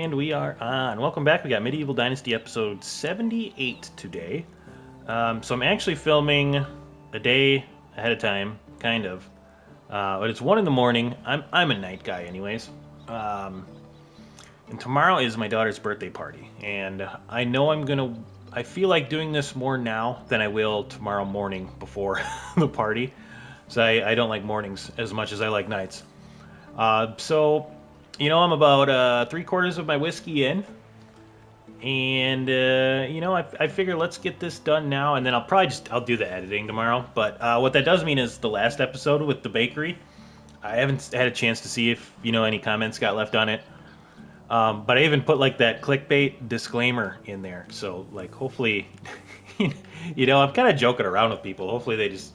And we are on. Welcome back. We got Medieval Dynasty episode 78 today. So I'm actually filming a day ahead of time, kind of. But it's 1 in the morning. I'm a night guy, anyways. Um, and tomorrow is my daughter's birthday party, and I know I feel like doing this more now than I will tomorrow morning before the party. So I don't like mornings as much as I like nights. I'm about 3/4 of my whiskey in, and I figure let's get this done now, and then I'll do the editing tomorrow. But what that does mean is the last episode with the bakery, I haven't had a chance to see if any comments got left on it. But I even put like that clickbait disclaimer in there, so like hopefully, I'm kind of joking around with people. Hopefully they just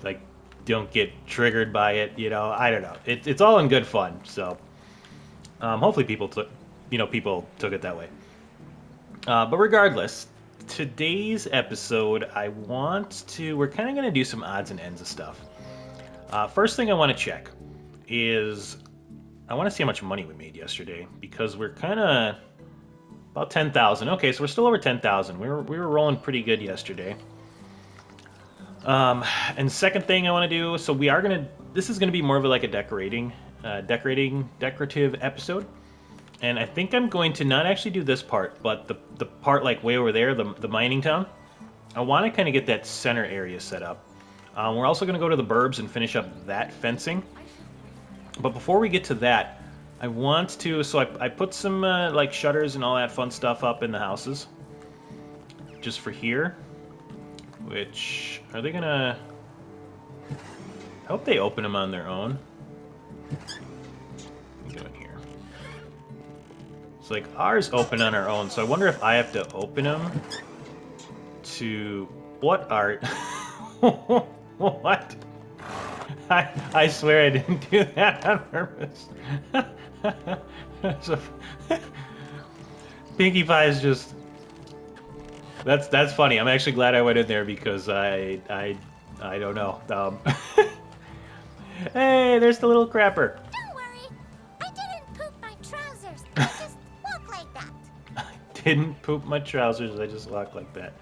like don't get triggered by it. I don't know. It's all in good fun. So hopefully people took it that way. But regardless, today's episode, we're kind of going to do some odds and ends of stuff. First thing I want to check is I want to see how much money we made yesterday, because we're kind of about 10,000. Okay, so we're still over 10,000. We were rolling pretty good yesterday. And second thing I want to do, so this is gonna be more of a decorative episode, and I think I'm going to not actually do this part, but the part like way over there, the mining town. I want to kind of get that center area set up. We're also going to go to the burbs and finish up that fencing. But before we get to that, I want to. So I put some like shutters and all that fun stuff up in the houses, just for here. Which, are they gonna... I hope they open them on their own. Let me go in here. So like ours open on our own, so I wonder if I have to open them to... What are... What? I swear I didn't do that on purpose. So, Pinkie Pie is just... That's funny. I'm actually glad I went in there because I don't know. Hey, there's the little crapper. Don't worry, I didn't poop my trousers. I just walk like that. I didn't poop my trousers. I just walk like that.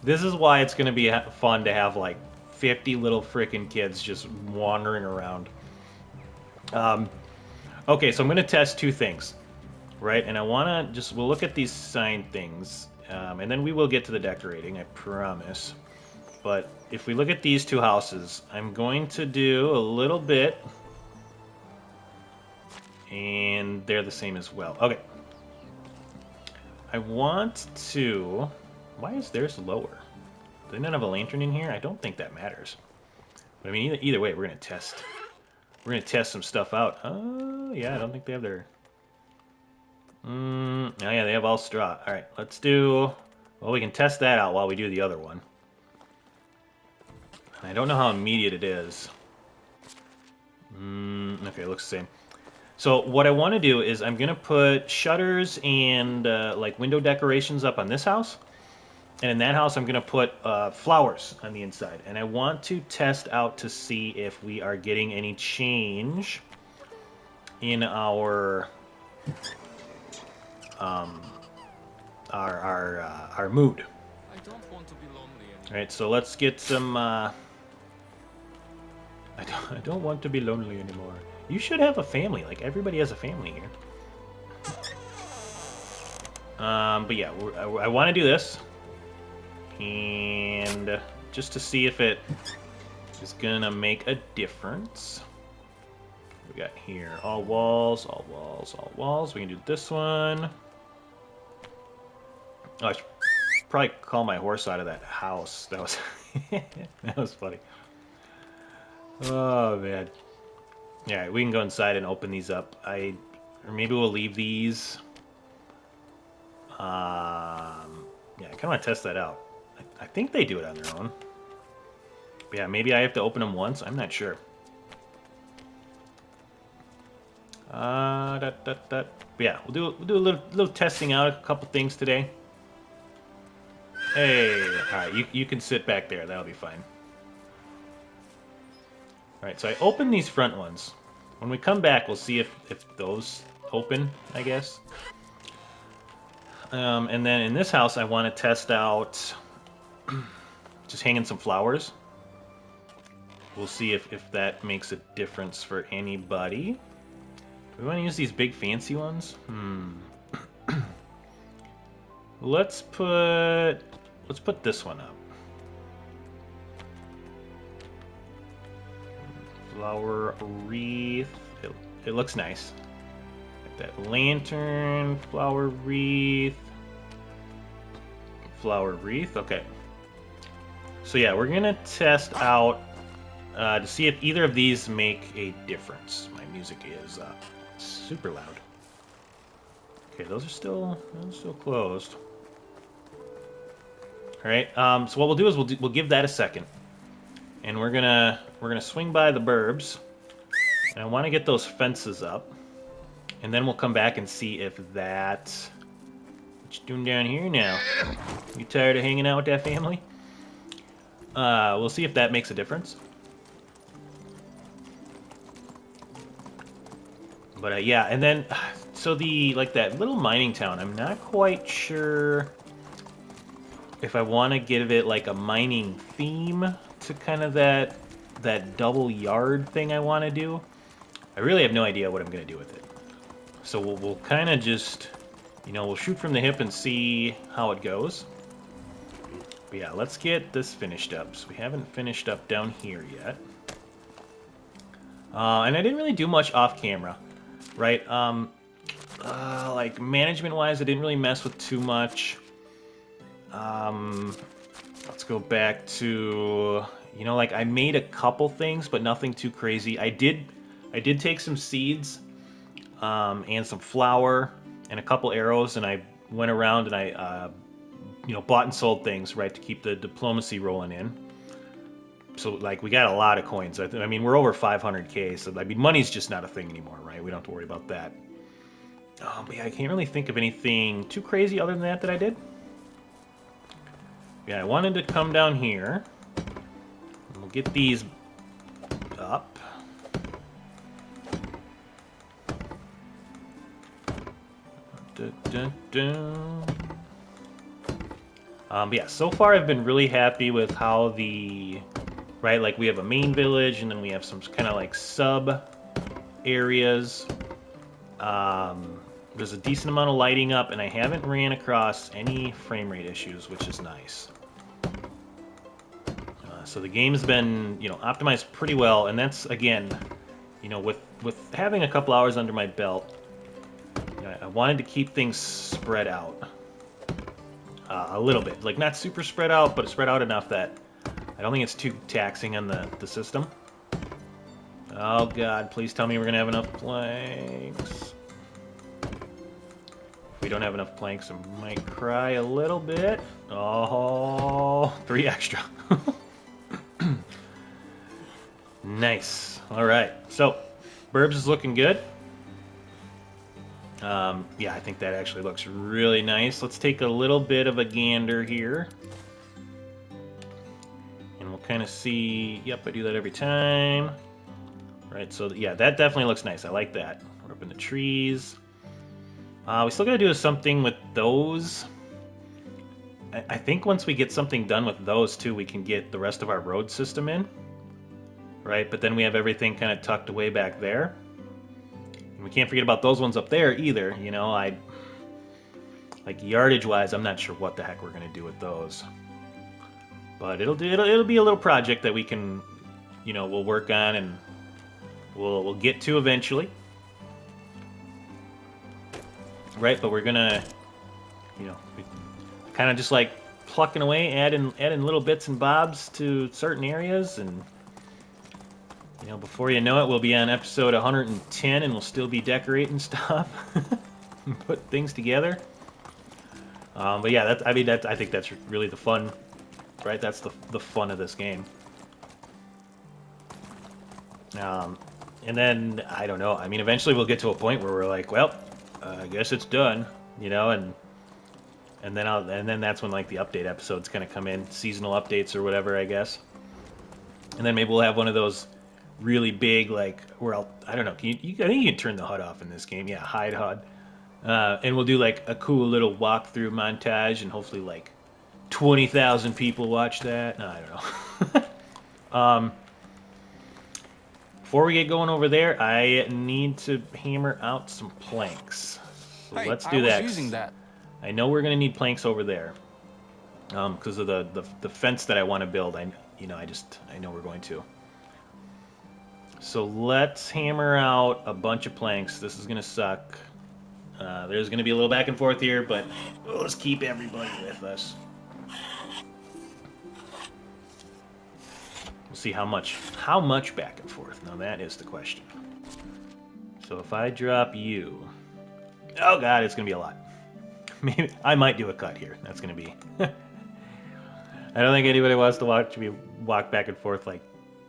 This is why it's gonna be fun to have like 50 little freaking kids just wandering around. Okay, so I'm gonna test two things, right? And we'll look at these sign things. And then we will get to the decorating, I promise. But if we look at these two houses, I'm going to do a little bit. And they're the same as well. Okay. I want to... Why is theirs lower? Do they not have a lantern in here? I don't think that matters. But I mean, either way, we're going to test. We're going to test some stuff out. Oh, yeah, I don't think they have their... Oh yeah, they have all straw. Alright, let's do... Well, we can test that out while we do the other one. I don't know how immediate it is. Okay, it looks the same. So what I want to do is I'm going to put shutters and like window decorations up on this house. And in that house, I'm going to put flowers on the inside. And I want to test out to see if we are getting any change in our mood. I don't want to be lonely anymore. All right, so let's get some. I don't want to be lonely anymore. You should have a family. Like everybody has a family here. But yeah, I want to do this, and just to see if it is gonna make a difference. We got here all walls, all walls, all walls. We can do this one. Oh, I should probably call my horse out of that house. That was that was funny. Oh man. All right, we can go inside and open these up. Or maybe we'll leave these. Yeah, I kind of want to test that out. I think they do it on their own. But yeah, maybe I have to open them once. I'm not sure. But yeah, we'll do a little testing out, a couple things today. Hey, all right, you can sit back there. That'll be fine. All right, so I opened these front ones. When we come back, we'll see if those open, I guess. And then in this house, I want to test out just hanging some flowers. We'll see if that makes a difference for anybody. Do we want to use these big fancy ones? Let's put this one up. Flower wreath. It looks nice. Like that lantern, flower wreath. Flower wreath. Okay. So yeah, we're gonna test out to see if either of these make a difference. My music is super loud. Okay, those are still closed. All right. So what we'll do is we'll give that a second, and we're gonna swing by the burbs, and I want to get those fences up, and then we'll come back and see if that. What you doing down here now? You tired of hanging out with that family? We'll see if that makes a difference. But yeah, and then so that little mining town, I'm not quite sure if I want to give it like a mining theme to kind of that double yard thing I want to do. I really have no idea what I'm going to do with it. So we'll kind of just, we'll shoot from the hip and see how it goes. But yeah, let's get this finished up. So we haven't finished up down here yet. And I didn't really do much off camera, right? Like management-wise, I didn't really mess with too much. Let's go back to, like I made a couple things, but nothing too crazy. I did take some seeds, and some flour and a couple arrows, and I went around and I, bought and sold things, right, to keep the diplomacy rolling in. So, like, we got a lot of coins. I mean, we're over 500K, so, I mean, money's just not a thing anymore, right? We don't have to worry about that. But yeah, I can't really think of anything too crazy other than that I did. Yeah, I wanted to come down here. And we'll get these up. Dun, dun, dun. But yeah, so far I've been really happy with how right, like we have a main village and then we have some kind of like sub areas. There's a decent amount of lighting up, and I haven't ran across any frame rate issues, which is nice. So the game's been, optimized pretty well, and that's, again, with having a couple hours under my belt, I wanted to keep things spread out a little bit. Like, not super spread out, but spread out enough that I don't think it's too taxing on the system. Oh, God, please tell me we're going to have enough planks. If we don't have enough planks, I might cry a little bit. Oh, 3 extra. Nice. All right. So, Burbs is looking good. Yeah, I think that actually looks really nice. Let's take a little bit of a gander here. And we'll kind of see... Yep, I do that every time. Right, so yeah, that definitely looks nice. I like that. We're up in the trees. We still got to do something with those. I think once we get something done with those, too, we can get the rest of our road system in. Right, but then we have everything kind of tucked away back there. And we can't forget about those ones up there either. Like yardage-wise, I'm not sure what the heck we're going to do with those. But it'll be a little project that we can, we'll work on and we'll get to eventually. Right, but we're gonna, kind of just like plucking away, adding little bits and bobs to certain areas, and before you know it, we'll be on episode 110, and we'll still be decorating stuff, and put things together. But yeah, I think that's really the fun, right? That's the fun of this game. And then I don't know. I mean, eventually we'll get to a point where we're like, well, I guess it's done, and then that's when like the update episodes kind of come in, seasonal updates or whatever, I guess. And then maybe we'll have one of those really big, like, where I don't know, I think you can turn the HUD off in this game. Yeah, hide HUD. And we'll do like a cool little walkthrough montage, and hopefully like 20,000 people watch that. No, I don't know. Before we get going over there, I need to hammer out some planks. So Hey, let's I do was that. using that. I know we're gonna need planks over there, because of the fence that I want to build. I know we're going to. So let's hammer out a bunch of planks. This is gonna suck. There's gonna be a little back and forth here, but let's keep everybody with us. We'll see how much back and forth. Now that is the question. So if I drop you, oh god, it's gonna be a lot. Maybe I might do a cut here. That's gonna be. I don't think anybody wants to watch me walk back and forth like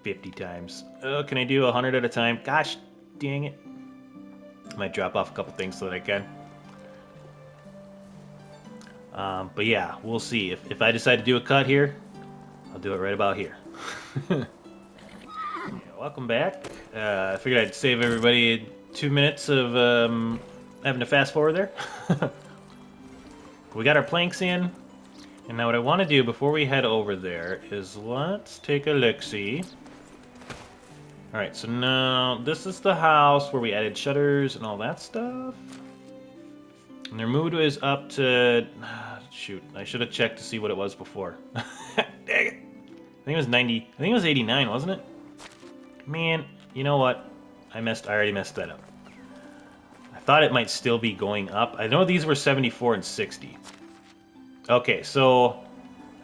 50 times. Oh, can I do 100 at a time? Gosh, dang it. I might drop off a couple things so that I can. But yeah, we'll see. If I decide to do a cut here, I'll do it right about here. Yeah, welcome back. I figured I'd save everybody 2 minutes of having to fast forward there. We got our planks in. And now what I want to do before we head over there is let's take a look-see. Alright, so now this is the house where we added shutters and all that stuff. And their mood is up to... shoot, I should have checked to see what it was before. Dang it. I think it was 90... I think it was 89, wasn't it? Man, you know what? I already messed that up. I thought it might still be going up. I know these were 74 and 60. Okay, so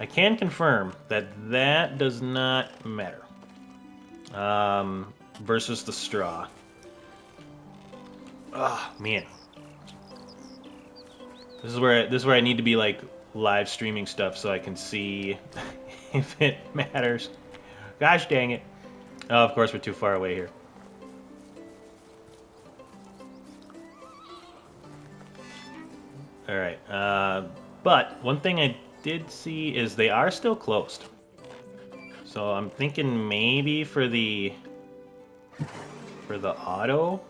I can confirm that that does not matter. Versus the straw. Oh, man. This is where I need to be like live streaming stuff so I can see if it matters. Gosh dang it. Oh, of course we're too far away here. Alright, but one thing I did see is they are still closed. So I'm thinking maybe for the auto,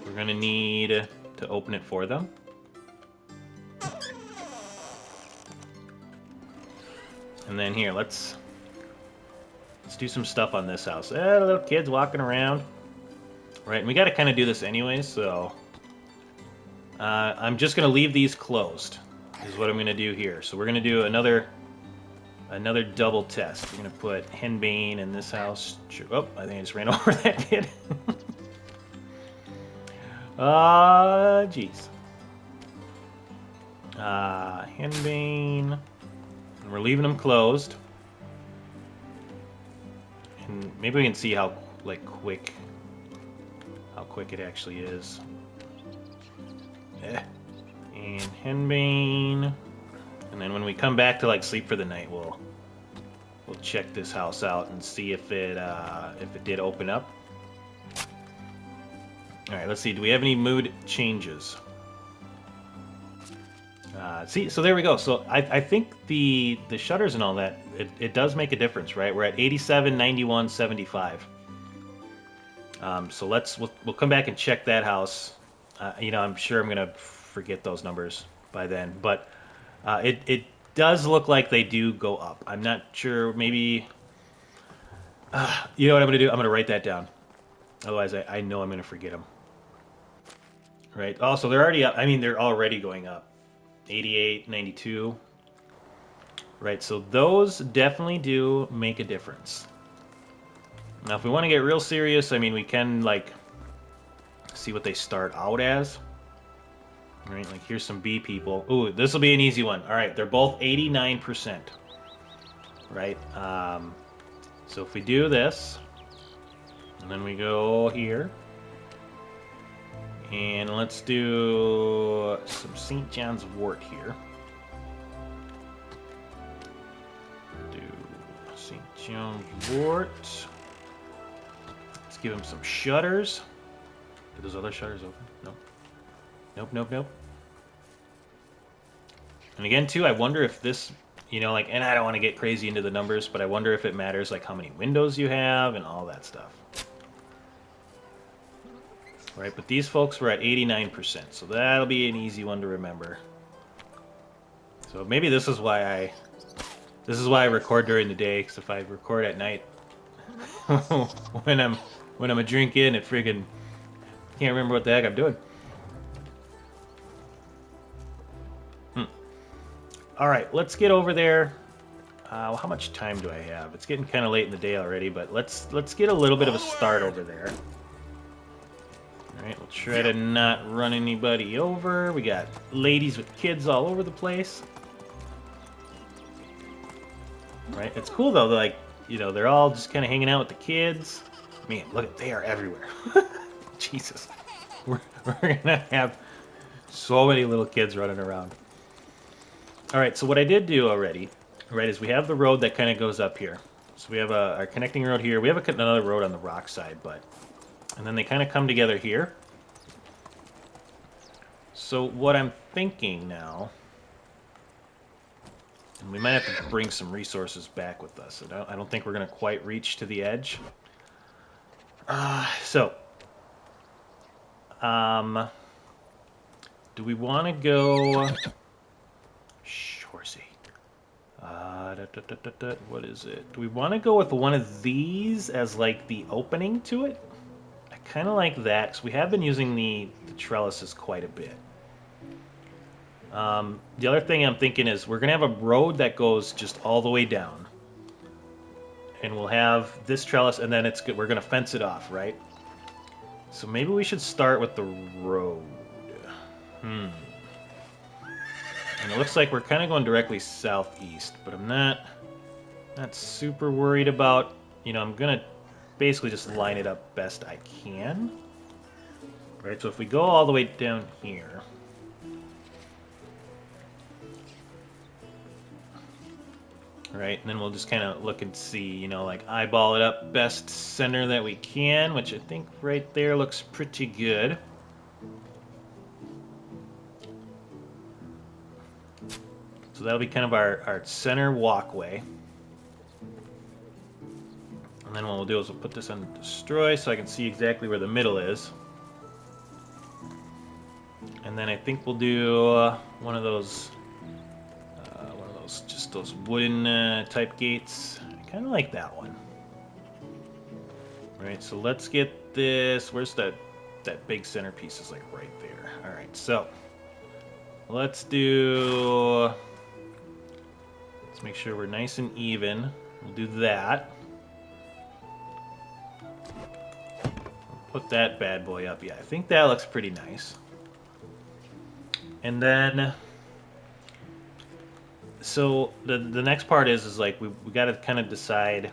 we're gonna need to open it for them. And then here, let's do some stuff on this house. Little kids walking around. Right, and we got to kind of do this anyways, so I'm just gonna leave these closed. Is what I'm gonna do here. So we're gonna do another double test. We're gonna put henbane in this house. Oh, I think I just ran over that kid. Jeez. Henbane. And we're leaving them closed. And maybe we can see how quick it actually is. And henbane. And then when we come back to sleep for the night, we'll check this house out and see if it did open up. All right, let's see. Do we have any mood changes? See, so there we go. So I think the shutters and all that, it does make a difference, right? We're at 87, 91, 75. So we'll come back and check that house. I'm sure I'm gonna forget those numbers by then, but it does look like they do go up. I'm not sure. Maybe you know what I'm gonna do? I'm gonna write that down. Otherwise, I know I'm gonna forget them. Right. Also, they're already up. I mean, they're already going up. 88, 92. Right. So those definitely do make a difference. Now, if we want to get real serious, I mean, we can see what they start out as. All right, here's some B people. Ooh, this will be an easy one. All right, they're both 89%. Right? So if we do this, and then we go here, and let's do some St. John's wort here. Do St. John's wort. Let's give him some shutters. Are those other shutters open? Nope. Nope, nope, nope. And again, too, I wonder if this You know, like, and I don't want to get crazy into the numbers, but I wonder if it matters, like, how many windows you have and all that stuff. Right, but these folks were at 89%, so that'll be an easy one to remember. So maybe this is why I record during the day, because if I record at night, when I'm a drink in, it friggin' can't remember what the heck I'm doing. All right, let's get over there. How much time do I have? It's getting kind of late in the day already, but let's get a little bit of a start over there. All right, we'll try to not run anybody over. We got ladies with kids all over the place. Right, it's cool though. Like, you know, they're all just kind of hanging out with the kids. Man, look, they are everywhere. Jesus, we're gonna have so many little kids running around. All right, so what I did do already, right, is we have the road that kind of goes up here. So we have our connecting road here. We have another road on the rock side, and then they kind of come together here. So what I'm thinking now, and we might have to bring some resources back with us. I don't think we're going to quite reach to the edge. Do we want to go... Shorzy. What is it? Do we want to go with one of these as like the opening to it? I kind of like that because we have been using the trellises quite a bit. The other thing I'm thinking is we're going to have a road that goes just all the way down. And we'll have this trellis, and then we're going to fence it off, right? So maybe we should start with the road. And it looks like we're kind of going directly southeast, but I'm not super worried about, you know, I'm going to basically just line it up best I can. Right, so if we go all the way down here, right, and then we'll just kind of look and see, you know, like eyeball it up best center that we can, which I think right there looks pretty good. So that'll be kind of our center walkway. And then what we'll do is we'll put this on destroy so I can see exactly where the middle is. And then I think we'll do one of those, just those wooden type gates. I kind of like that one. All right, so let's get this. Where's that big centerpiece? Is like right there. All right, so let's do. Let's make sure we're nice and even. We'll do that. Put that bad boy up. Yeah, I think that looks pretty nice. And then, so the next part is like we got to kind of decide.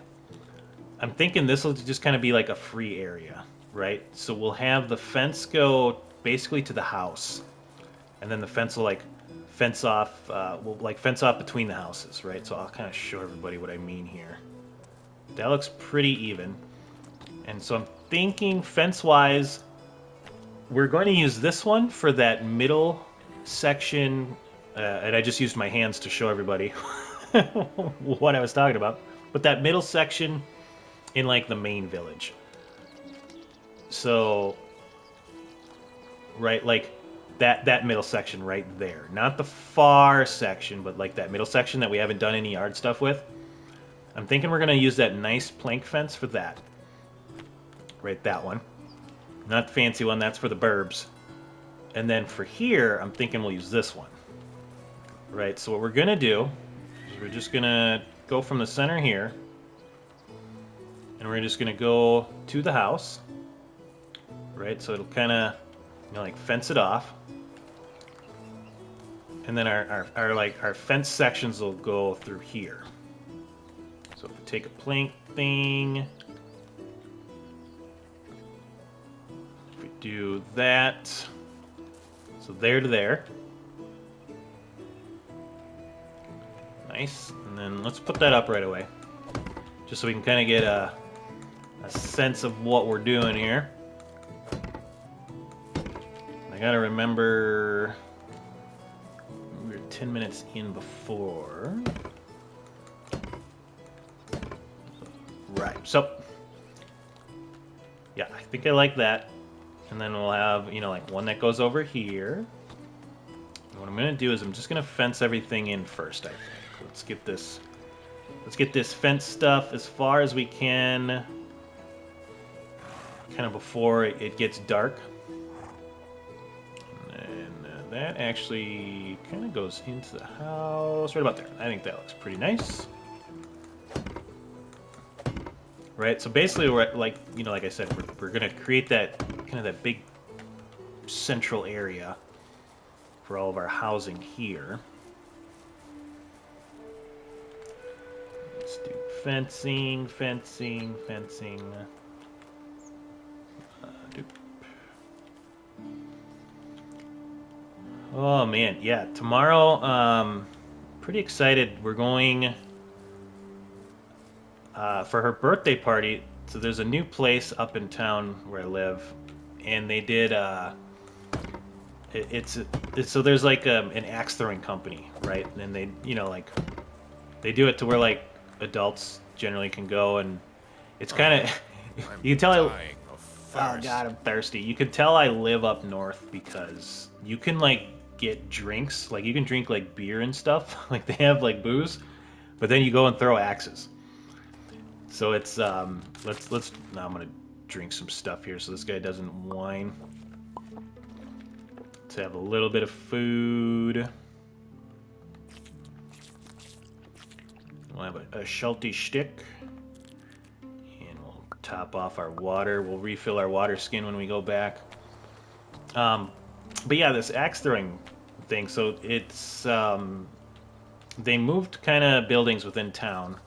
I'm thinking this will just kind of be like a free area, right? So we'll have the fence go basically to the house, and then the fence will like fence off. We'll like fence off between the houses, right? So I'll kind of show everybody what I mean here. That looks pretty even, and so I'm thinking fence-wise, we're going to use this one for that middle section, and I just used my hands to show everybody what I was talking about. But that middle section in like the main village. So, right, like that middle section right there. Not the far section, but like that middle section that we haven't done any yard stuff with. I'm thinking we're going to use that nice plank fence for that. Right, that one. Not the fancy one, that's for the burbs. And then for here, I'm thinking we'll use this one. Right, so what we're going to do is we're just going to go from the center here. And we're just going to go to the house. Right, so it'll kind of, you know, like fence it off. And then our fence sections will go through here. So if we take a plank thing, if we do that, so there to there. Nice. And then let's put that up right away, just so we can kind of get a sense of what we're doing here. I gotta remember we were 10 minutes in before. Right. So, yeah, I think I like that. And then we'll have, you know, like one that goes over here. And what I'm going to do is I'm just going to fence everything in first, I think. Let's get this fence stuff as far as we can, kind of before it gets dark. And that actually kind of goes into the house right about there. I think that looks pretty nice. Right, so basically, we're like, you know, like I said, we're gonna create that kind of that big central area for all of our housing here. Let's do fencing, fencing, fencing. Doop. Oh man, yeah, tomorrow, pretty excited. We're going for her birthday party. So there's a new place up in town where I live, and they did. It's so there's like an axe throwing company, right? And they, you know, like they do it to where like adults generally can go, and it's kind of you can tell dying of oh thirst. god, I'm thirsty. You can tell I live up north because you can like get drinks, like you can drink like beer and stuff, like they have like booze, but then you go and throw axes. So it's let's now I'm gonna drink some stuff here so this guy doesn't whine. Let's have a little bit of food. We'll have a shelty stick. And we'll top off our water. We'll refill our water skin when we go back. But yeah, this axe throwing thing, so it's they moved kind of buildings within town.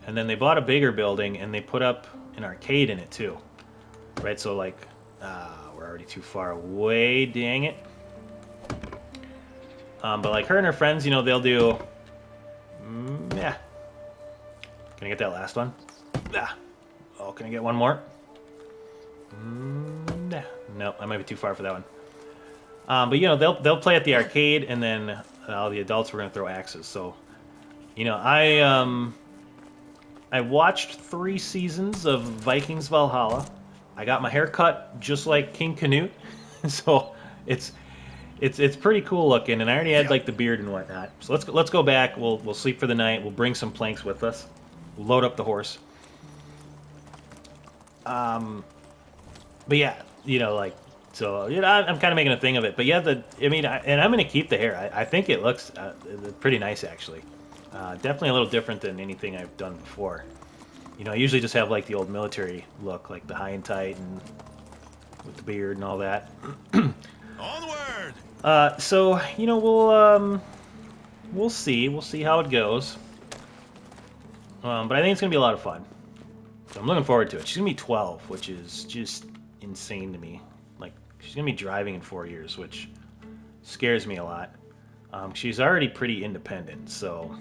And then they bought a bigger building and they put up an arcade in it too. Right, so like we're already too far away, dang it. But like her and her friends, you know, they'll do yeah. Can I get that last one? Ah. Oh, can I get one more? Nah. No, I might be too far for that one. But you know, they'll play at the arcade, and then all the adults were gonna throw axes. So, you know, I watched 3 seasons of Vikings Valhalla. I got my hair cut just like King Canute, so it's pretty cool looking, and I already had like the beard and whatnot. So let's go back. We'll sleep for the night. We'll bring some planks with us. We'll load up the horse. But yeah, you know, like so. You know, I'm kind of making a thing of it. But yeah, and I'm gonna keep the hair. I think it looks pretty nice actually. Definitely a little different than anything I've done before. You know, I usually just have like the old military look, like the high and tight and with the beard and all that. Onward! So you know, we'll see how it goes. But I think it's gonna be a lot of fun. So I'm looking forward to it. She's gonna be 12, which is just insane to me. Like she's gonna be driving in 4 years, which scares me a lot. She's already pretty independent, so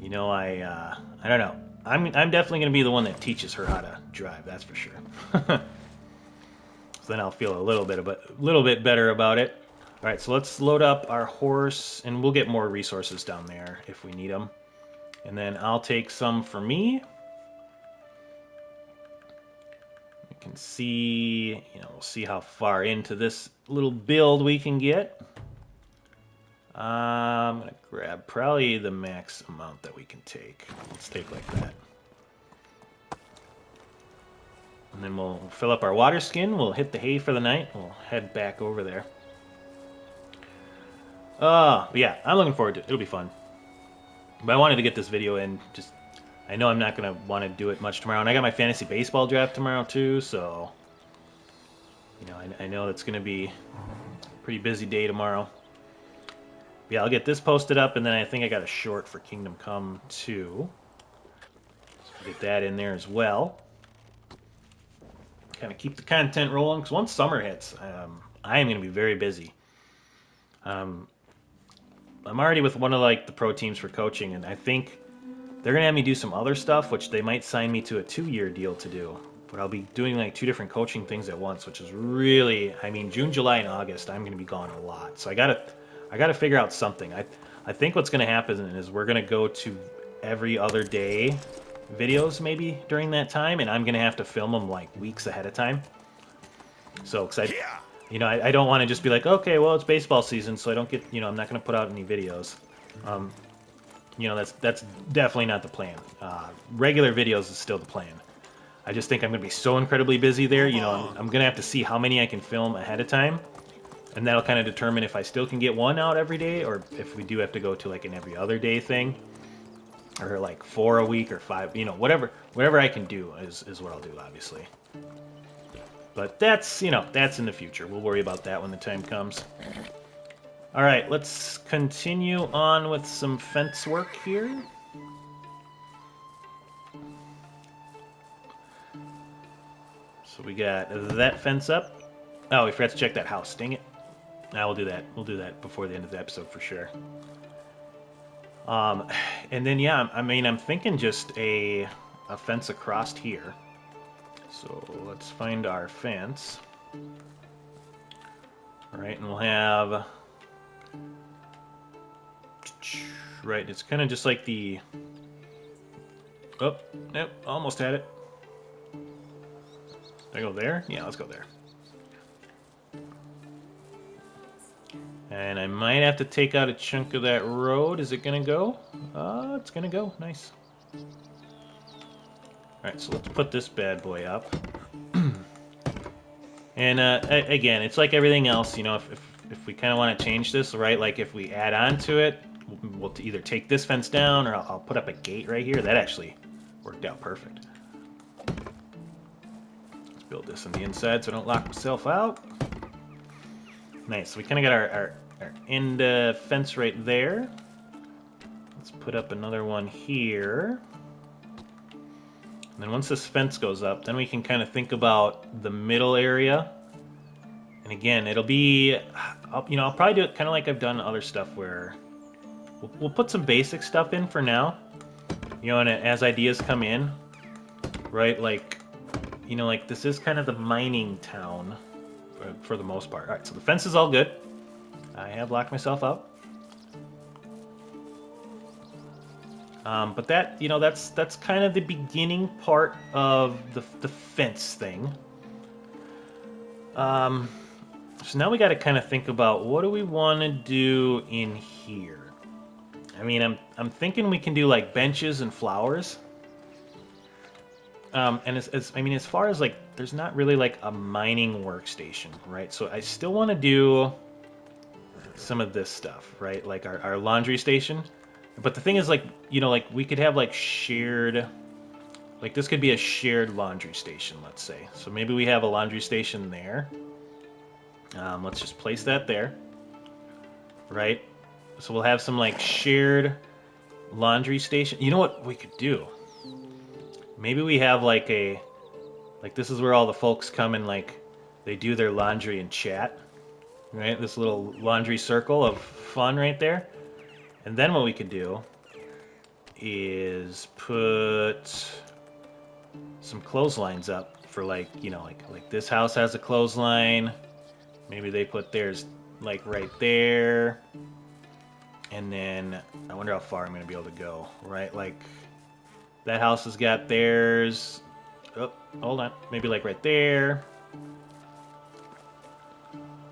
you know, I don't know. I'm definitely gonna be the one that teaches her how to drive. That's for sure. So then I'll feel a little bit better about it. All right, so let's load up our horse, and we'll get more resources down there if we need them. And then I'll take some for me. You can see, you know, we'll see how far into this little build we can get. I'm gonna grab probably the max amount that we can take. Let's take like that. And then we'll fill up our water skin, we'll hit the hay for the night, we'll head back over there. But yeah, I'm looking forward to it. It'll be fun. But I wanted to get this video in. Just, I know I'm not going to want to do it much tomorrow. And I got my fantasy baseball draft tomorrow too, so... You know, I know it's going to be a pretty busy day tomorrow. But yeah, I'll get this posted up, and then I think I got a short for Kingdom Come 2. So get that in there as well. Kind of keep the content rolling, because once summer hits, I am going to be very busy. I'm already with one of like the pro teams for coaching, and I think they're going to have me do some other stuff, which they might sign me to a 2-year deal to do. But I'll be doing like 2 different coaching things at once, which is really, I mean, June, July, and August, I'm going to be gone a lot. So I gotta figure out something. I think what's going to happen is we're going to go to every other day videos maybe during that time, and I'm gonna have to film them like weeks ahead of time. So, cause I don't want to just be like, okay, well, it's baseball season, so I don't get, I'm not gonna put out any videos. That's definitely not the plan. Regular videos is still the plan. I just think I'm gonna be so incredibly busy there. I'm gonna have to see how many I can film ahead of time, and that'll kind of determine if I still can get one out every day, or if we do have to go to like an every other day thing, or like 4 a week or 5. Whatever I can do is what I'll do, obviously. But that's that's in the future. We'll worry about that when the time comes. All right, let's continue on with some fence work here. So we got that fence up. Oh, we forgot to check that house. Dang it. Now we'll do that. We'll do that before the end of the episode for sure. And then yeah, I'm thinking just a fence across here. So let's find our fence. All right, and we'll have right. It's kind of just like the. Oh, nope, almost had it. Did I go there? Yeah, let's go there. And I might have to take out a chunk of that road. Is it gonna go? It's gonna go. Nice. Alright, so let's put this bad boy up. And again, it's like everything else, if we kind of want to change this, right? Like if we add on to it, we'll either take this fence down or I'll put up a gate right here. That actually worked out perfect. Let's build this on the inside so I don't lock myself out. Nice. So we kind of got our end fence right there. Let's put up another one here. And then once this fence goes up, then we can kind of think about the middle area. And again, it'll be, I'll probably do it kind of like I've done other stuff where we'll put some basic stuff in for now. And as ideas come in, right? Like, like this is kind of the mining town for the most part. All right, so the fence is all good. I have locked myself out. But that, that's kind of the beginning part of the fence thing. So now we got to kind of think about what do we want to do in here. I mean, I'm thinking we can do like benches and flowers. And as far as like, there's not really like a mining workstation, right? So I still want to do some of this stuff, right? Like our laundry station. But the thing is, like, like we could have like shared, like this could be a shared laundry station, let's say. So maybe we have a laundry station there. Let's just place that there, right? So we'll have some like shared laundry station. You know what we could do? Maybe we have like this is where all the folks come and like they do their laundry and chat, right? This little laundry circle of fun right there. And then what we could do is put some clotheslines up for like, like this house has a clothesline. Maybe they put theirs like right there. And then I wonder how far I'm going to be able to go, right? Like that house has got theirs. Oh, hold on. Maybe like right there.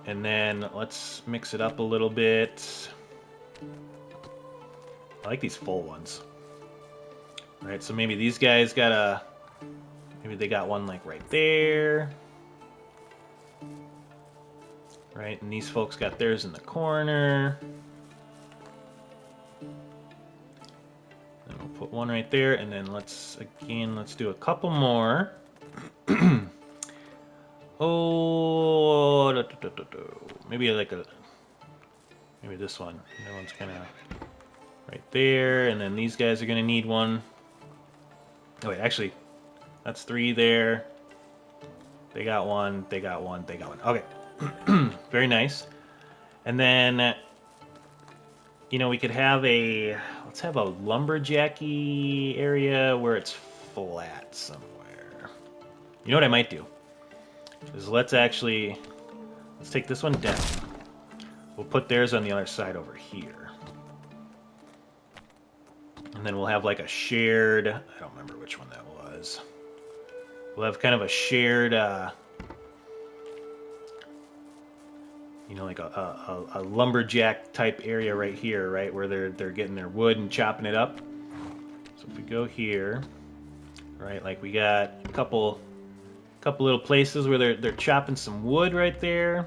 And then let's mix it up a little bit. I like these full ones. All right, so maybe these guys maybe they got one like right there. Right, and these folks got theirs in the corner. And we'll put one right there, and then let's do a couple more. Oh, maybe maybe this one. That one's kind of right there, and then these guys are going to need one. Oh, wait, actually, that's 3 there. They got one, they got one, they got one. Okay. Very nice. And then, we could have let's have a lumberjacky area where it's flat somewhere. You know what I might do? Is let's take this one down. We'll put theirs on the other side over here. And then we'll have like a shared, I don't remember which one that was. We'll have kind of a shared, you know, like a lumberjack type area right here, right, where they're getting their wood and chopping it up. So if we go here, right, like we got a couple little places where they're chopping some wood right there.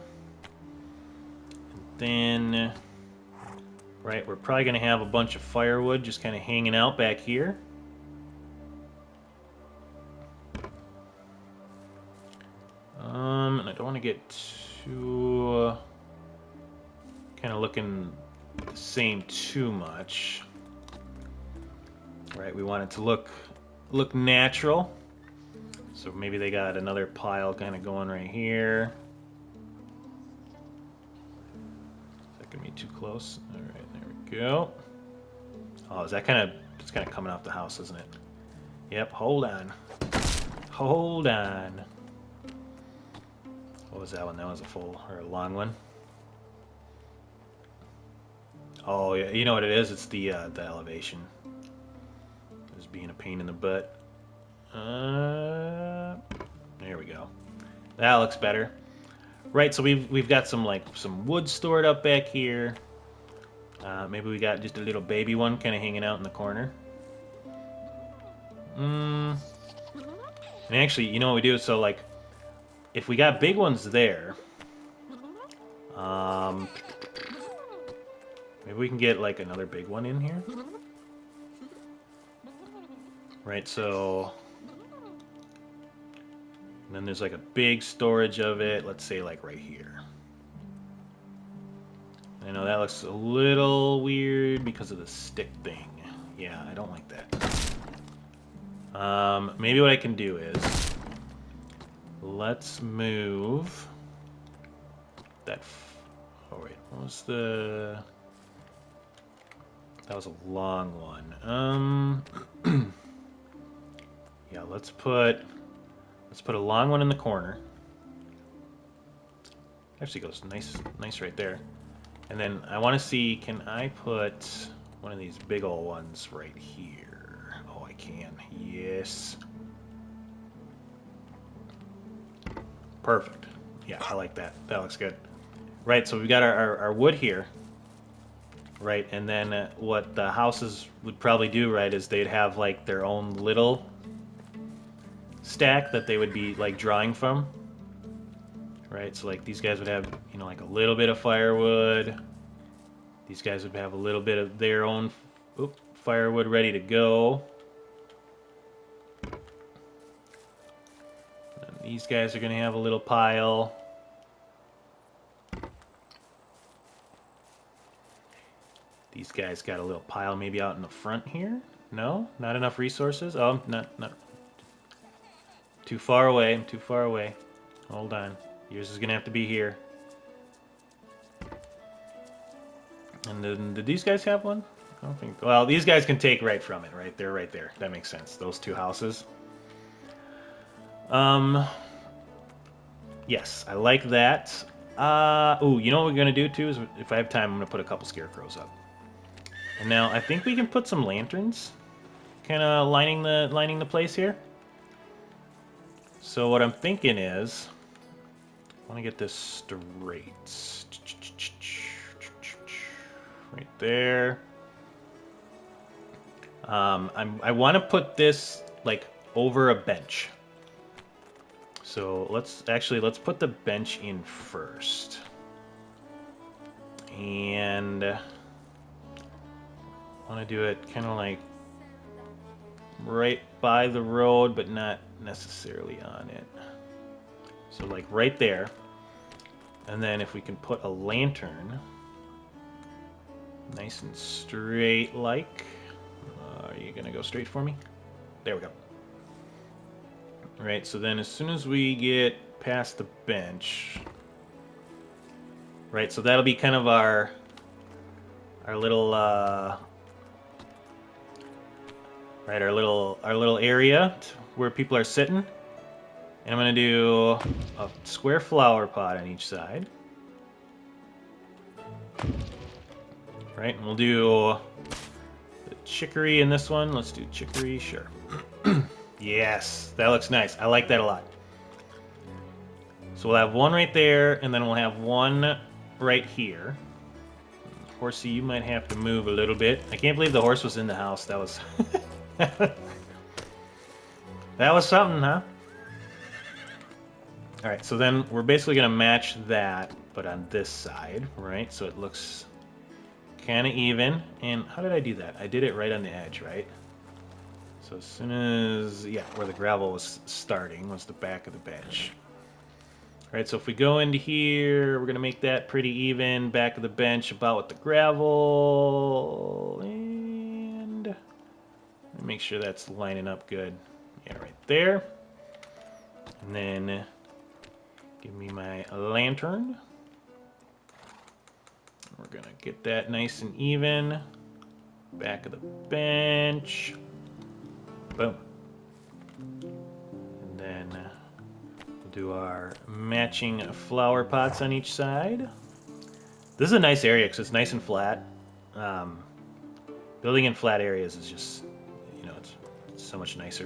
And then, right, we're probably gonna have a bunch of firewood just kind of hanging out back here. And I don't want to get too kind of looking the same too much. Right, we want it to look natural. So maybe they got another pile kind of going right here. Is that gonna be too close? All right, there we go. Oh, is that it's kind of coming off the house, isn't it? Yep. Hold on. Hold on. What was that one? That was a full or a long one. Oh yeah, you know what it is? It's the elevation. It's being a pain in the butt. There we go. That looks better. Right, so we've got some wood stored up back here. Maybe we got just a little baby one kind of hanging out in the corner. And actually, you know what we do? So like, if we got big ones there, maybe we can get like another big one in here. Right, so and then there's like a big storage of it, let's say like right here. I know that looks a little weird because of the stick thing. Yeah, I don't like that. Maybe what I can do is let's move that. Oh wait, what was the? That was a long one. Yeah, let's put a long one in the corner. Actually goes nice right there. And then I want to see, can I put one of these big old ones right here? Oh, I can. Yes. Perfect. Yeah, I like that. That looks good. Right, so we've got our wood here. Right, and then what the houses would probably do, right, is they'd have like their own little stack that they would be like drawing from. Right, so like these guys would have, you know, like a little bit of firewood. These guys would have a little bit of their own firewood ready to go. And these guys are going to have a little pile. These guys got a little pile maybe out in the front here. No? Not enough resources? Oh, not too far away. I'm too far away. Hold on. Yours is going to have to be here. And then, did these guys have one? I don't think. Well, these guys can take right from it, right? They're right there. That makes sense. Those two houses. Yes, I like that. Ooh, you know what we're gonna do too is, if I have time, I'm gonna put a couple scarecrows up. And now I think we can put some lanterns, kind of lining the place here. So what I'm thinking is, I want to get this straight. Right there. I want to put this like over a bench. So let's put the bench in first. And I want to do it kind of like right by the road, but not necessarily on it. So like right there. And then if we can put a lantern nice and straight like. Are you going to go straight for me? There we go. All right, so then as soon as we get past the bench, right, so that'll be kind of our little right, our little area where people are sitting. And I'm going to do a square flower pot on each side. Right, and we'll do chicory in this one. Let's do chicory, sure. Yes, that looks nice. I like that a lot. So we'll have one right there, and then we'll have one right here. Horsey, you might have to move a little bit. I can't believe the horse was in the house. That was... that was something, huh? Alright, so then we're basically going to match that, but on this side, right? So it looks kind of even. And how did I do that? I did it right on the edge, right? So as soon as... yeah, where the gravel was starting was the back of the bench. Alright, so if we go into here, we're going to make that pretty even. Back of the bench about with the gravel. And make sure that's lining up good. Yeah, right there. And then give me my lantern. We're going to get that nice and even. Back of the bench. Boom. And then we'll do our matching flower pots on each side. This is a nice area because it's nice and flat. Building in flat areas is just, you know, it's so much nicer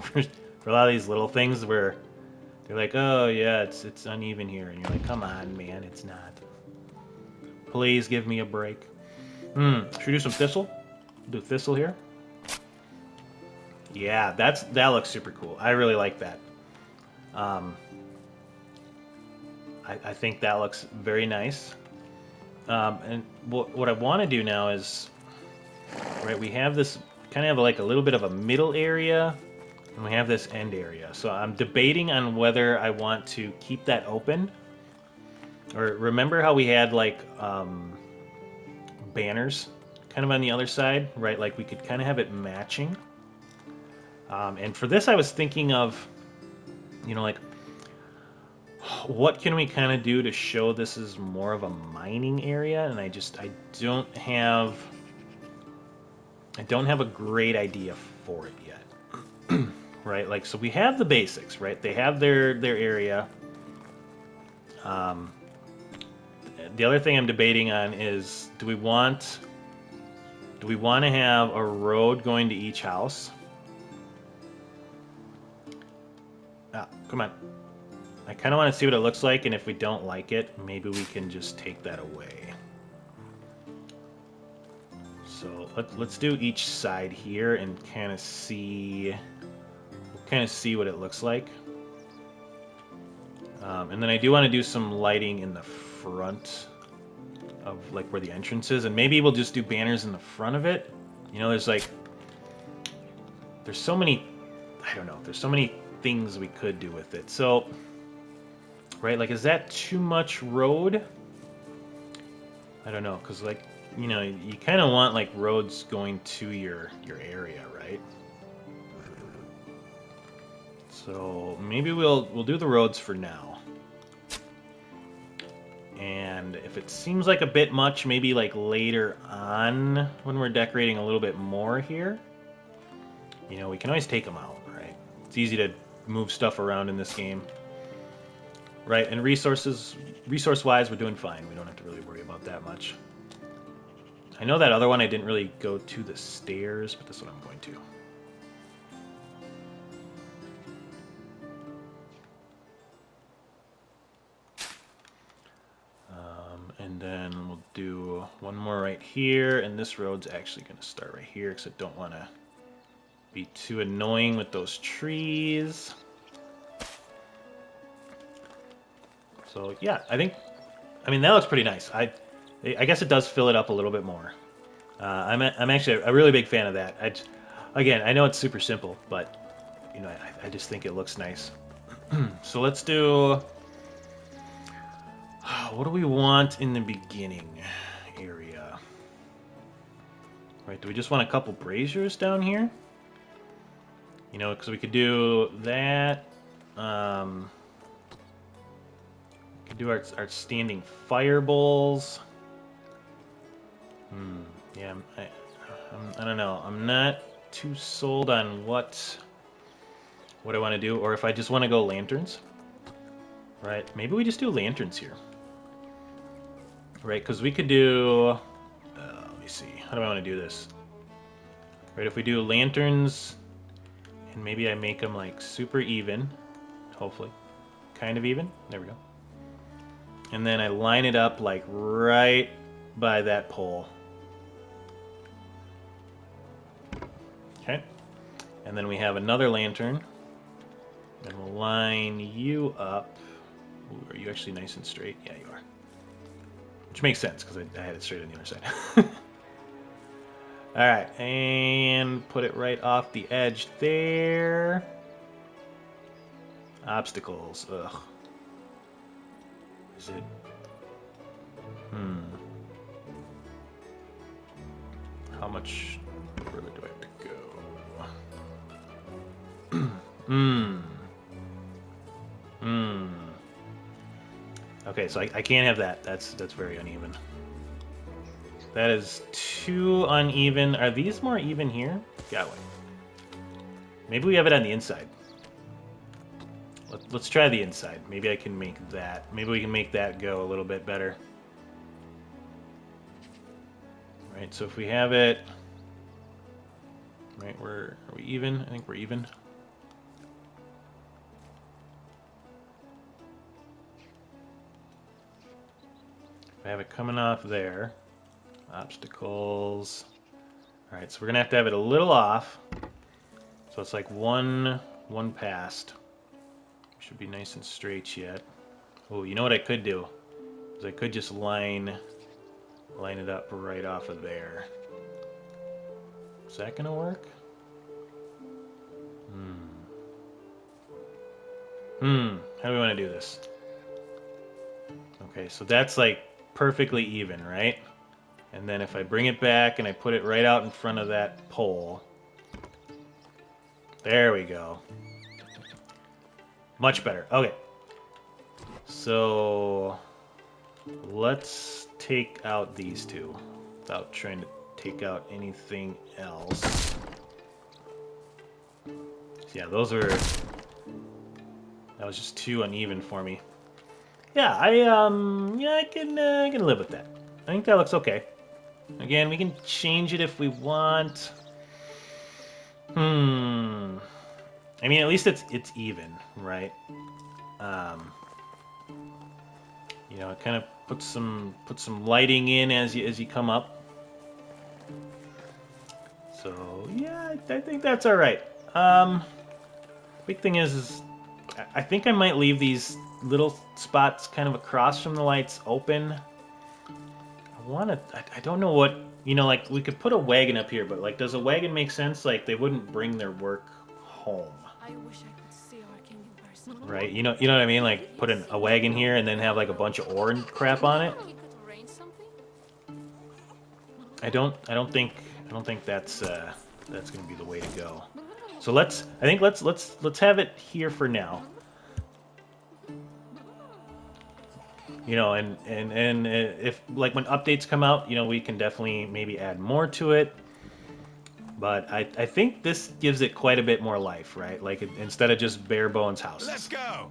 for a lot of these little things where they're like, oh yeah, it's uneven here, and you're like, come on, man, it's not. Please give me a break. Should we do some thistle? Do thistle here. Yeah, that looks super cool. I really like that. I think that looks very nice. And what I want to do now is, right, we have this kind of like a little bit of a middle area, and we have this end area. So I'm debating on whether I want to keep that open. Or remember how we had like banners kind of on the other side, right? Like we could kind of have it matching. And for this I was thinking of, you know, like, what can we kind of do to show this is more of a mining area? And I don't have a great idea for it yet. Right? Like, so we have the basics, right? They have their area. The other thing I'm debating on is, do we want to have a road going to each house? Ah, come on. I kind of want to see what it looks like, and if we don't like it, maybe we can just take that away. So let's do each side here and kind of see what it looks like. And then I do want to do some lighting in the front of like where the entrance is, and maybe we'll just do banners in the front of it. You know, there's so many, I don't know, there's so many things we could do with it. So, right, like, is that too much road? I don't know, because, like, you know, you kind of want like roads going to your area, right? So maybe we'll do the roads for now. And if it seems like a bit much, maybe like later on when we're decorating a little bit more here, you know, we can always take them out, right? It's easy to move stuff around in this game. Right, and resource-wise, we're doing fine. We don't have to really worry about that much. I know that other one I didn't really go to the stairs, but this one I'm going to. And then we'll do one more right here, and this road's actually going to start right here because I don't want to be too annoying with those trees. So yeah, I mean that looks pretty nice. I guess it does fill it up a little bit more. I'm actually a really big fan of that. Again, I know it's super simple, but you know, I just think it looks nice. So let's do. What do we want in the beginning area? Right? Do we just want a couple braziers down here? You know, because we could do that. Do our standing fire bowls. Yeah, I don't know. I'm not too sold on what I want to do, or if I just want to go lanterns. Right? Maybe we just do lanterns here. Right? Because we could do. Let me see. How do I want to do this? Right, if we do lanterns, and maybe I make them like super even, hopefully. Kind of even. There we go. And then I line it up like right by that pole. Okay. And then we have another lantern. And we'll line you up. Ooh, are you actually nice and straight? Yeah, you are. Which makes sense, because I had it straight on the other side. Alright, and put it right off the edge there. Obstacles. Ugh. Is it? How much further do I have to go? Okay, so I can't have that. That's very uneven. That is too uneven. Are these more even here? Yeah, wait. Maybe we have it on the inside. Let's try the inside. Maybe I can make that. Maybe we can make that go a little bit better. Right, so if we have it... Right, are we even? I think we're even. I have it coming off there. Obstacles. Alright, so we're going to have it a little off. So it's like one past. Should be nice and straight yet. Oh, you know what I could do? Is I could just line it up right off of there. Is that going to work? How do we want to do this? Okay, so that's like perfectly even, right? And then if I bring it back and I put it right out in front of that pole. There we go. Much better. Okay. So let's take out these two without trying to take out anything else. Yeah, that was just too uneven for me. Yeah, I can live with that. I think that looks okay. Again, we can change it if we want. I mean, at least it's even, right? You know, it kind of puts some lighting in as you come up. So yeah, I think that's all right. Big thing is I think I might leave these little spots kind of across from the lights open. I don't know what, you know, like we could put a wagon up here, but like, does a wagon make sense? Like they wouldn't bring their work home. I wish I could see our king in person. Right? You know what I mean? Like put a wagon here and then have like a bunch of ore and crap on it. We could arrange something. I don't think that's gonna be the way to go. So let's have it here for now. You know, and if like when updates come out, you know, we can definitely maybe add more to it. But I think this gives it quite a bit more life, right? Like instead of just bare bones houses. Let's go.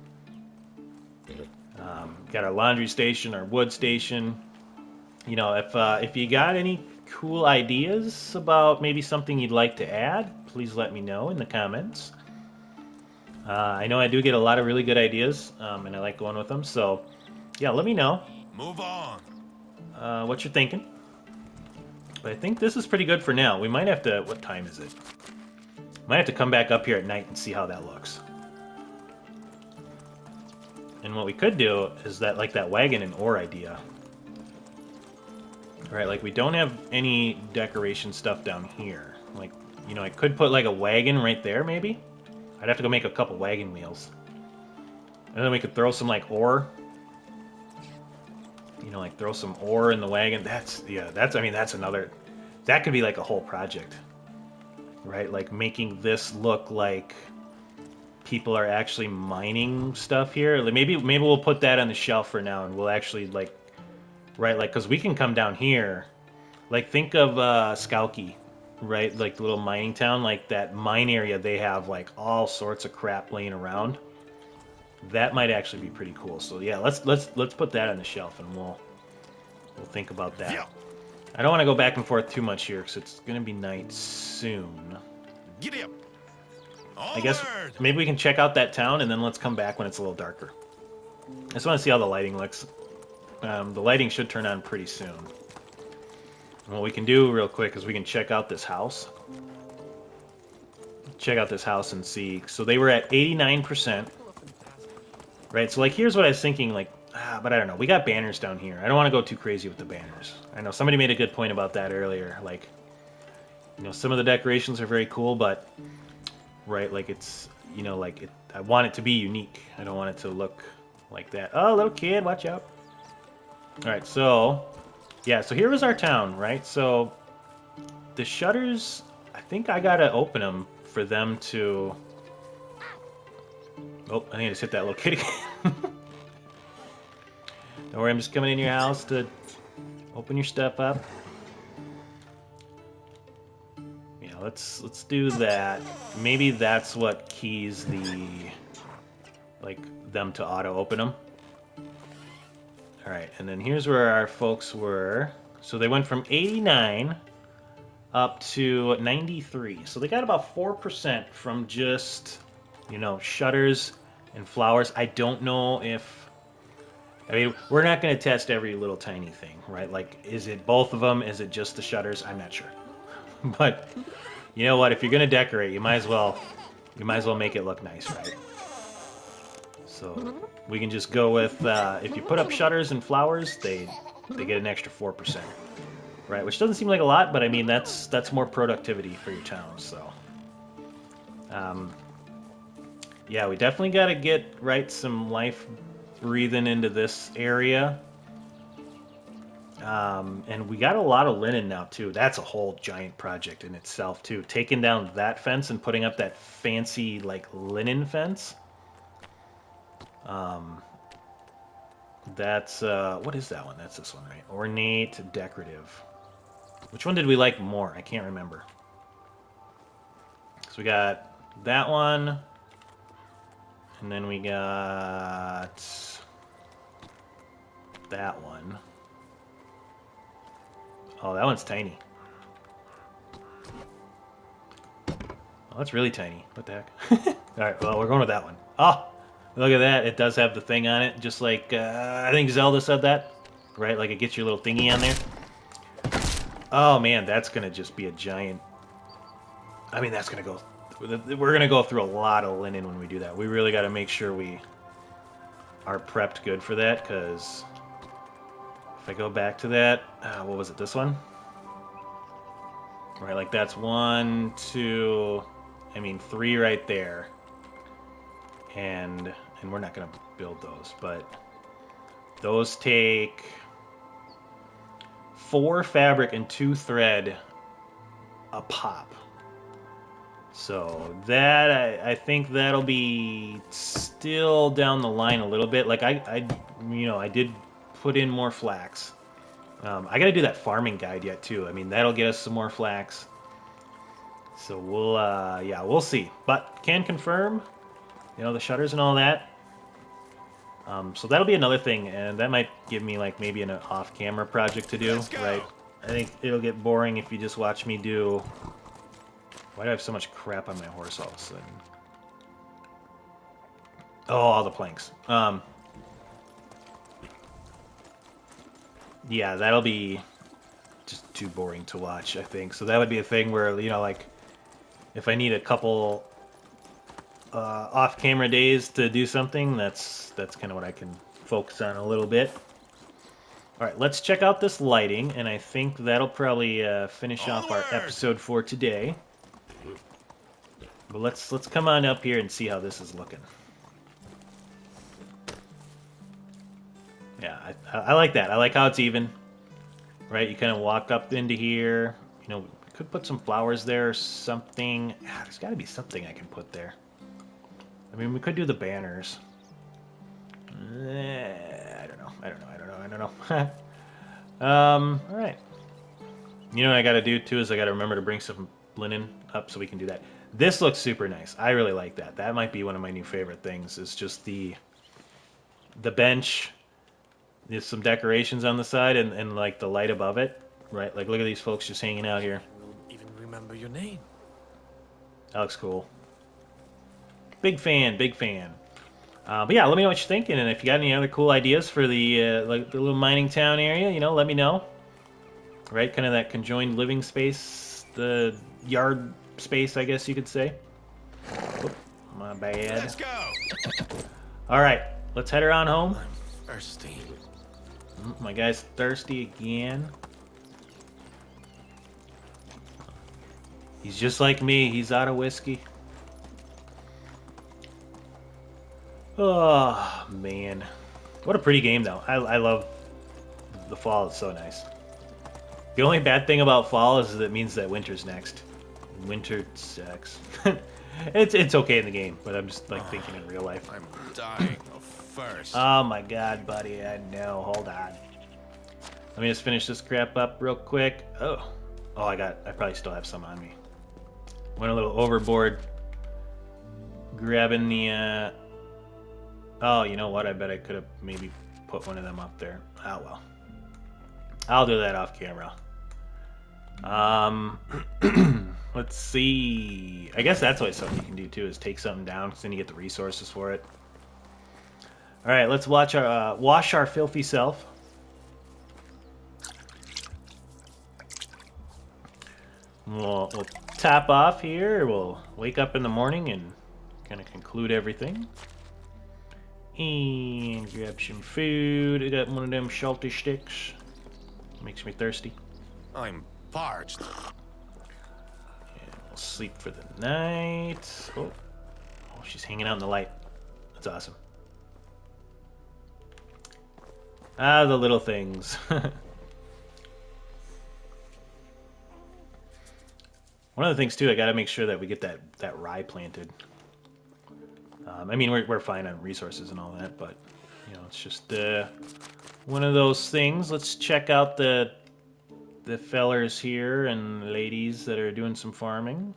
Got our laundry station, our wood station. You know, if you got any cool ideas about maybe something you'd like to add, please let me know in the comments. I know I do get a lot of really good ideas, and I like going with them. So, yeah, let me know Move on. what you're thinking. But I think this is pretty good for now. We might have to... What time is it? Might have to come back up here at night and see how that looks. And what we could do is that, like that wagon and ore idea. Right, like we don't have any decoration stuff down here. Like, you know, I could put like a wagon right there, maybe. I'd have to go make a couple wagon wheels. And then we could throw some like ore. You know, like throw some ore in the wagon. I mean, that's another... That could be like a whole project. Right, like making this look like people are actually mining stuff here. Like maybe we'll put that on the shelf for now, and we'll actually like, right, like because we can come down here, like think of Skowkie, right, like the little mining town, like that mine area. They have like all sorts of crap laying around. That might actually be pretty cool. So yeah, let's put that on the shelf, and we'll think about that. Yeah. I don't want to go back and forth too much here because it's going to be night soon. Giddy up. I guess maybe we can check out that town and then let's come back when it's a little darker. I just want to see how the lighting looks. The lighting should turn on pretty soon. And what we can do real quick is we can check out this house. Check out this house and see. So they were at 89%. Right, so like here's what I was thinking, like, but I don't know. We got banners down here. I don't want to go too crazy with the banners. I know somebody made a good point about that earlier. Like, you know, some of the decorations are very cool, but, right, like it's, you know, like I want it to be unique. I don't want it to look like that. Oh, little kid, watch out. All right, so, yeah, so here was our town, right? So the shutters, I think I got to open them for them to... Oh, I think I just hit that little kid again. Don't worry, I'm just coming in your house to open your stuff up. Yeah, let's do that. Maybe that's what keys the like them to auto open them. All right, and then here's where our folks were. So they went from 89 up to 93. So they got about 4% from just, you know, shutters and flowers. I don't know if... I mean, we're not going to test every little tiny thing, right? Like, is it both of them? Is it just the shutters? I'm not sure. But you know what? If you're going to decorate, you might as well make it look nice, right? So we can just go with if you put up shutters and flowers, they get an extra 4%, right? Which doesn't seem like a lot, but I mean that's more productivity for your town. So, yeah, we definitely got to get some life breathing into this area. And we got a lot of linen now too. That's a whole giant project in itself too. Taking down that fence and putting up that fancy like linen fence. That's what is that one? That's this one, right? Ornate, decorative. Which one did we like more? I can't remember. So we got that one. And then we got that one. Oh, that one's tiny. Oh, that's really tiny. What the heck? Alright, well, we're going with that one. Oh, look at that. It does have the thing on it, just like, I think Zelda said that. Right? Like, it gets your little thingy on there. Oh, man, that's going to just be a giant... I mean, that's going to go... We're going to go through a lot of linen when we do that. We really got to make sure we are prepped good for that, because... If I go back to that, what was it, this one? Right, like that's 1, 2, I mean 3 right there. And we're not gonna build those, but those take 4 fabric and 2 thread a pop. So that, I think that'll be still down the line a little bit. Like I did put in more flax. I got to do that farming guide yet too. I mean, that'll get us some more flax. So we'll, yeah, we'll see. But can confirm, you know, the shutters and all that. So that'll be another thing, and that might give me like maybe an off-camera project to do, right? I think it'll get boring if you just watch me do. Why do I have so much crap on my horse all of a sudden? Oh, all the planks. Yeah, that'll be just too boring to watch, I think. So that would be a thing where, you know, like, if I need a couple off-camera days to do something, that's kind of what I can focus on a little bit. All right, let's check out this lighting, and I think that'll probably finish off our episode for today. But let's come on up here and see how this is looking. Yeah, I like that. I like how it's even. Right, you kind of walk up into here. You know, we could put some flowers there or something. There's got to be something I can put there. I mean, we could do the banners. I don't know. All right. You know what I got to do, too, is I got to remember to bring some linen up so we can do that. This looks super nice. I really like that. That might be one of my new favorite things, is just the bench. There's some decorations on the side and like the light above it, right? Like, look at these folks just hanging out here. Will even remember your name. That looks cool. Big fan, big fan. But yeah, let me know what you're thinking, and if you got any other cool ideas for the like the little mining town area, you know, let me know. Right, kind of that conjoined living space, the yard space, I guess you could say. Whoop, my bad. Let's go. All right, let's head around home. I'm thirsty. My guy's thirsty again. He's just like me. He's out of whiskey. Oh, man. What a pretty game, though. I love the fall. It's so nice. The only bad thing about fall is that it means that winter's next. Winter sucks. It's okay in the game, but I'm just like thinking in real life. I'm dying of thirst. Oh my god, buddy. I know. Hold on. Let me just finish this crap up real quick. Oh, I probably still have some on me. Went a little overboard. Grabbing the, oh, you know what? I bet I could have maybe put one of them up there. Oh, well. I'll do that off camera. Let's see. I guess that's what something you can do, too, is take something down, because then you get the resources for it. All right, let's wash our filthy self. We'll tap off here. We'll wake up in the morning and kind of conclude everything. And grab some food. I got one of them salty sticks. Makes me thirsty. I'm parched. And we'll sleep for the night. Oh, she's hanging out in the light. That's awesome. Ah, the little things. One of the things, too, I got to make sure that we get that rye planted. I mean, we're fine on resources and all that, but, you know, it's just one of those things. Let's check out the fellers here and ladies that are doing some farming.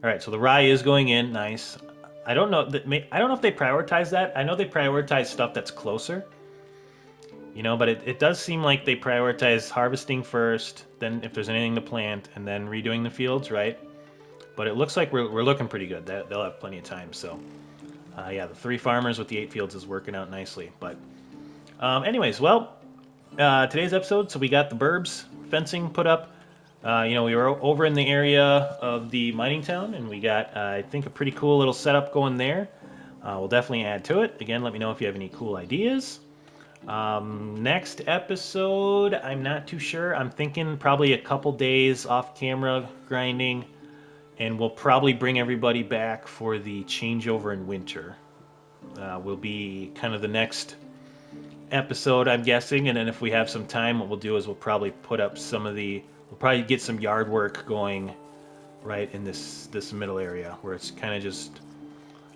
All right, so the rye is going in. Nice. I don't know if they prioritize that. I know they prioritize stuff that's closer. You know, but it does seem like they prioritize harvesting first, then if there's anything to plant, and then redoing the fields, right? But it looks like we're looking pretty good. They'll have plenty of time. So, yeah, the 3 farmers with the 8 fields is working out nicely. But, anyways, well, today's episode. So we got the burbs fencing put up. You know, we were over in the area of the mining town, and we got, I think, a pretty cool little setup going there. We'll definitely add to it. Again, let me know if you have any cool ideas. Next episode, I'm not too sure. I'm thinking probably a couple days off camera grinding, and we'll probably bring everybody back for the changeover in winter. Will be kind of the next episode, I'm guessing, and then if we have some time, what we'll do is we'll probably put up we'll probably get some yard work going right in this middle area where it's kind of just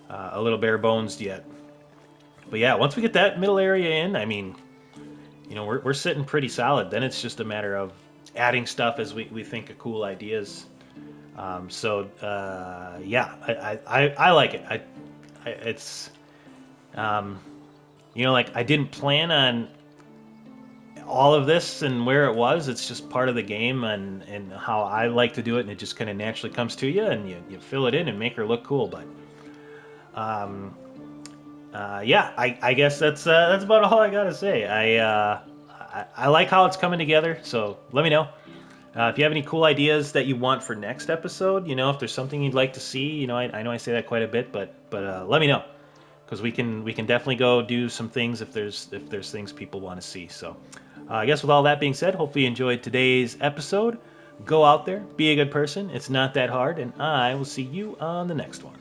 a little bare bones yet. But yeah, once we get that middle area in, I mean, you know, we're sitting pretty solid. Then it's just a matter of adding stuff as we think of cool ideas. Yeah, I like it. It's, you know, like I didn't plan on all of this and where it was. It's just part of the game and how I like to do it, and it just kind of naturally comes to you, and you fill it in and make her look cool. But yeah, I guess that's about all I gotta say. I like how it's coming together, so let me know. If you have any cool ideas that you want for next episode, you know, if there's something you'd like to see, you know, I know I say that quite a bit, but let me know, because we can definitely go do some things if there's things people want to see. So I guess with all that being said, hopefully you enjoyed today's episode. Go out there, be a good person. It's not that hard, and I will see you on the next one.